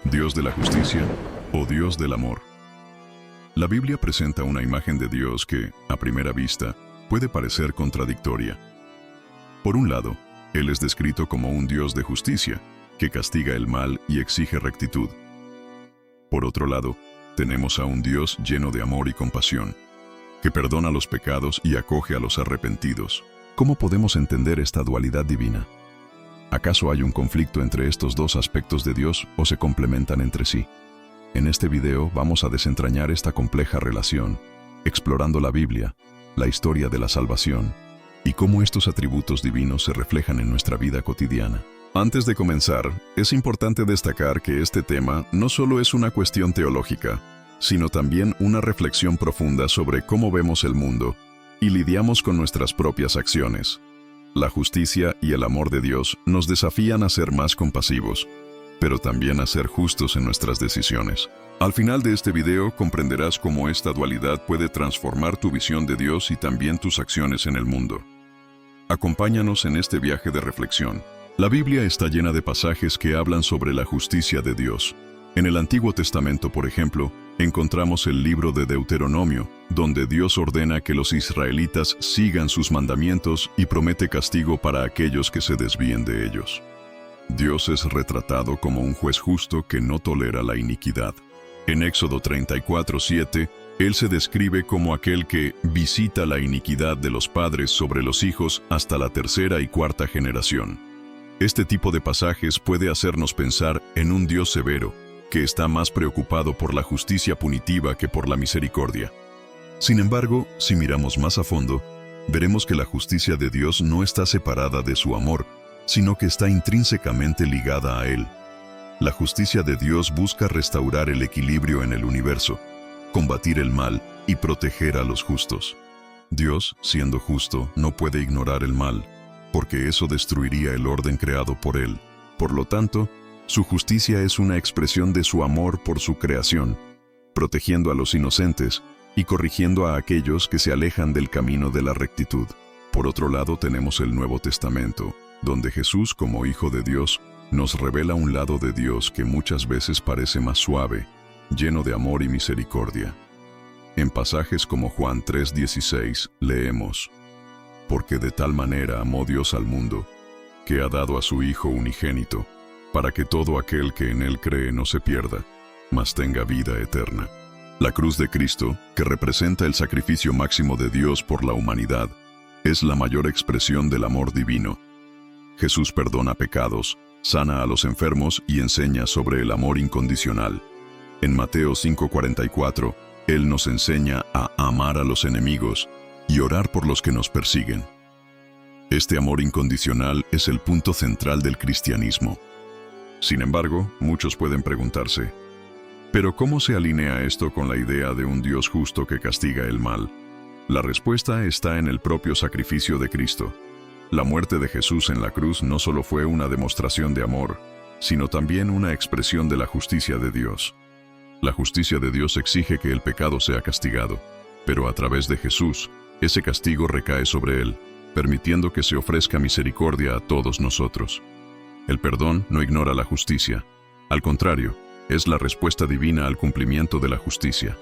Dios de la justicia o Dios del amor. La Biblia presenta una imagen de Dios que, a primera vista, puede parecer contradictoria. Por un lado, Él es descrito como un Dios de justicia, que castiga el mal y exige rectitud. Por otro lado, tenemos a un Dios lleno de amor y compasión, que perdona los pecados y acoge a los arrepentidos. ¿Cómo podemos entender esta dualidad divina? ¿Acaso hay un conflicto entre estos dos aspectos de Dios o se complementan entre sí? En este video vamos a desentrañar esta compleja relación, explorando la Biblia, la historia de la salvación y cómo estos atributos divinos se reflejan en nuestra vida cotidiana. Antes de comenzar, es importante destacar que este tema no solo es una cuestión teológica, sino también una reflexión profunda sobre cómo vemos el mundo y lidiamos con nuestras propias acciones. La justicia y el amor de Dios nos desafían a ser más compasivos, pero también a ser justos en nuestras decisiones. Al final de este video comprenderás cómo esta dualidad puede transformar tu visión de Dios y también tus acciones en el mundo. Acompáñanos en este viaje de reflexión. La Biblia está llena de pasajes que hablan sobre la justicia de Dios. En el Antiguo Testamento, por ejemplo, encontramos el libro de Deuteronomio, donde Dios ordena que los israelitas sigan sus mandamientos y promete castigo para aquellos que se desvíen de ellos. Dios es retratado como un juez justo que no tolera la iniquidad. En Éxodo 34:7, Él se describe como aquel que visita la iniquidad de los padres sobre los hijos hasta la tercera y cuarta generación. Este tipo de pasajes puede hacernos pensar en un Dios severo, que está más preocupado por la justicia punitiva que por la misericordia. Sin embargo, si miramos más a fondo, veremos que la justicia de Dios no está separada de su amor, sino que está intrínsecamente ligada a Él. La justicia de Dios busca restaurar el equilibrio en el universo, combatir el mal y proteger a los justos. Dios, siendo justo, no puede ignorar el mal, porque eso destruiría el orden creado por Él. Por lo tanto, su justicia es una expresión de su amor por su creación, protegiendo a los inocentes y corrigiendo a aquellos que se alejan del camino de la rectitud. Por otro lado, tenemos el Nuevo Testamento, donde Jesús, como Hijo de Dios, nos revela un lado de Dios que muchas veces parece más suave, lleno de amor y misericordia. En pasajes como Juan 3:16 leemos: «Porque de tal manera amó Dios al mundo, que ha dado a su Hijo unigénito, para que todo aquel que en Él cree no se pierda, mas tenga vida eterna». La cruz de Cristo, que representa el sacrificio máximo de Dios por la humanidad, es la mayor expresión del amor divino. Jesús perdona pecados, sana a los enfermos y enseña sobre el amor incondicional. En Mateo 5:44, Él nos enseña a amar a los enemigos y orar por los que nos persiguen. Este amor incondicional es el punto central del cristianismo. Sin embargo, muchos pueden preguntarse, ¿pero cómo se alinea esto con la idea de un Dios justo que castiga el mal? La respuesta está en el propio sacrificio de Cristo. La muerte de Jesús en la cruz no solo fue una demostración de amor, sino también una expresión de la justicia de Dios. La justicia de Dios exige que el pecado sea castigado, pero a través de Jesús, ese castigo recae sobre Él, permitiendo que se ofrezca misericordia a todos nosotros. El perdón no ignora la justicia. Al contrario, es la respuesta divina al cumplimiento de la justicia.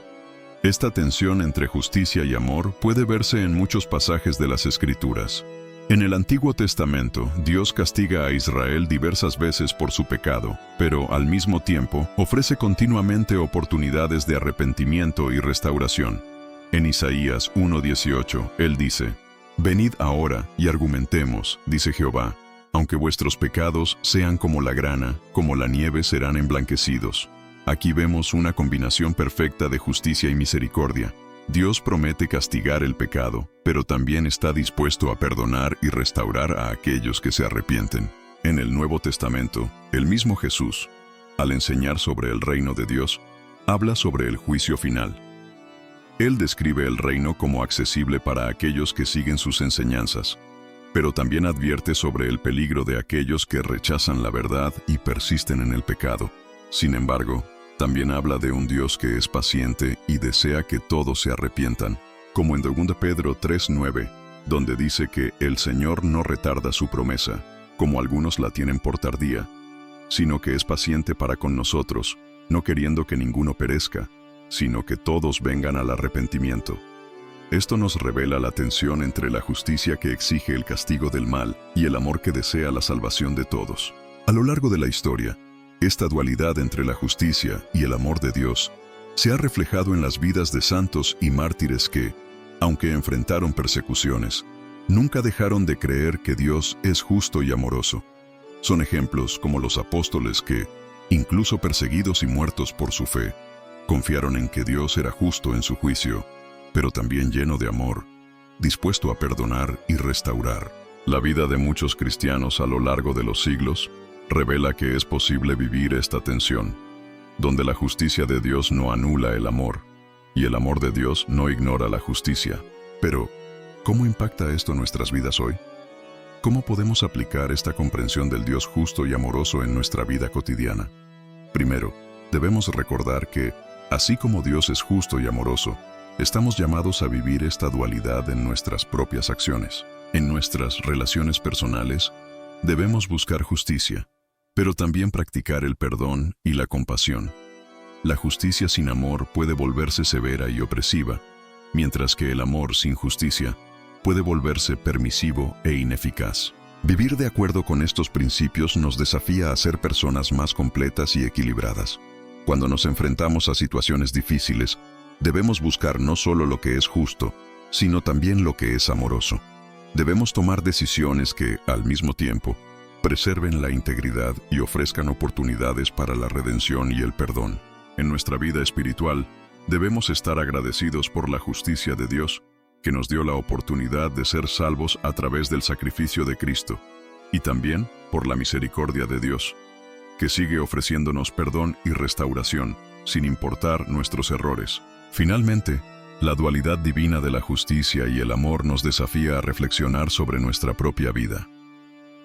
Esta tensión entre justicia y amor puede verse en muchos pasajes de las Escrituras. En el Antiguo Testamento, Dios castiga a Israel diversas veces por su pecado, pero al mismo tiempo ofrece continuamente oportunidades de arrepentimiento y restauración. En Isaías 1:18, Él dice: «Venid ahora y argumentemos, dice Jehová, aunque vuestros pecados sean como la grana, como la nieve serán emblanquecidos». Aquí vemos una combinación perfecta de justicia y misericordia. Dios promete castigar el pecado, pero también está dispuesto a perdonar y restaurar a aquellos que se arrepienten. En el Nuevo Testamento, el mismo Jesús, al enseñar sobre el reino de Dios, habla sobre el juicio final. Él describe el reino como accesible para aquellos que siguen sus enseñanzas, pero también advierte sobre el peligro de aquellos que rechazan la verdad y persisten en el pecado. Sin embargo, también habla de un Dios que es paciente y desea que todos se arrepientan, como en 2 Pedro 3:9, donde dice que el Señor no retarda su promesa, como algunos la tienen por tardía, sino que es paciente para con nosotros, no queriendo que ninguno perezca, sino que todos vengan al arrepentimiento. Esto nos revela la tensión entre la justicia que exige el castigo del mal y el amor que desea la salvación de todos. A lo largo de la historia, esta dualidad entre la justicia y el amor de Dios se ha reflejado en las vidas de santos y mártires que, aunque enfrentaron persecuciones, nunca dejaron de creer que Dios es justo y amoroso. Son ejemplos como los apóstoles que, incluso perseguidos y muertos por su fe, confiaron en que Dios era justo en su juicio, pero también lleno de amor, dispuesto a perdonar y restaurar. La vida de muchos cristianos a lo largo de los siglos revela que es posible vivir esta tensión, donde la justicia de Dios no anula el amor, y el amor de Dios no ignora la justicia. Pero, ¿cómo impacta esto nuestras vidas hoy? ¿Cómo podemos aplicar esta comprensión del Dios justo y amoroso en nuestra vida cotidiana? Primero, debemos recordar que, así como Dios es justo y amoroso, estamos llamados a vivir esta dualidad en nuestras propias acciones. En nuestras relaciones personales, debemos buscar justicia, pero también practicar el perdón y la compasión. La justicia sin amor puede volverse severa y opresiva, mientras que el amor sin justicia puede volverse permisivo e ineficaz. Vivir de acuerdo con estos principios nos desafía a ser personas más completas y equilibradas. Cuando nos enfrentamos a situaciones difíciles, debemos buscar no solo lo que es justo, sino también lo que es amoroso. Debemos tomar decisiones que, al mismo tiempo, preserven la integridad y ofrezcan oportunidades para la redención y el perdón. En nuestra vida espiritual, debemos estar agradecidos por la justicia de Dios, que nos dio la oportunidad de ser salvos a través del sacrificio de Cristo, y también por la misericordia de Dios, que sigue ofreciéndonos perdón y restauración, sin importar nuestros errores. Finalmente, la dualidad divina de la justicia y el amor nos desafía a reflexionar sobre nuestra propia vida.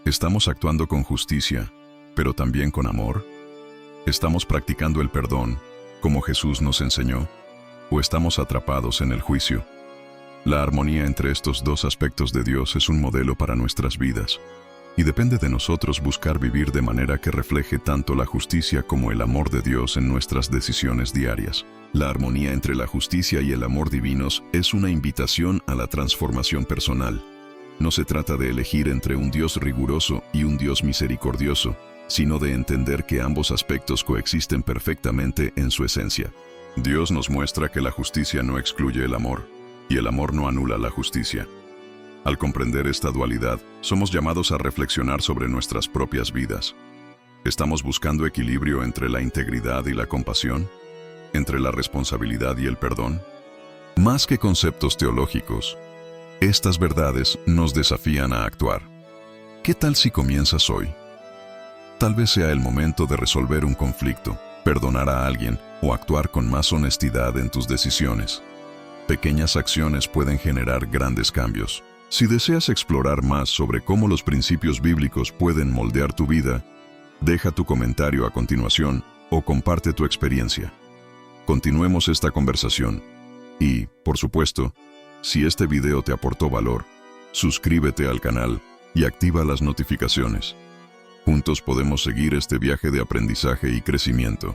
¿Estamos actuando con justicia, pero también con amor? ¿Estamos practicando el perdón, como Jesús nos enseñó? ¿O estamos atrapados en el juicio? La armonía entre estos dos aspectos de Dios es un modelo para nuestras vidas, y depende de nosotros buscar vivir de manera que refleje tanto la justicia como el amor de Dios en nuestras decisiones diarias. La armonía entre la justicia y el amor divinos es una invitación a la transformación personal. No se trata de elegir entre un Dios riguroso y un Dios misericordioso, sino de entender que ambos aspectos coexisten perfectamente en su esencia. Dios nos muestra que la justicia no excluye el amor, y el amor no anula la justicia. Al comprender esta dualidad, somos llamados a reflexionar sobre nuestras propias vidas. ¿Estamos buscando equilibrio entre la integridad y la compasión? ¿Entre la responsabilidad y el perdón? Más que conceptos teológicos, estas verdades nos desafían a actuar. ¿Qué tal si comienzas hoy? Tal vez sea el momento de resolver un conflicto, perdonar a alguien o actuar con más honestidad en tus decisiones. Pequeñas acciones pueden generar grandes cambios. Si deseas explorar más sobre cómo los principios bíblicos pueden moldear tu vida, deja tu comentario a continuación o comparte tu experiencia. Continuemos esta conversación. Y, por supuesto, si este video te aportó valor, suscríbete al canal y activa las notificaciones. Juntos podemos seguir este viaje de aprendizaje y crecimiento.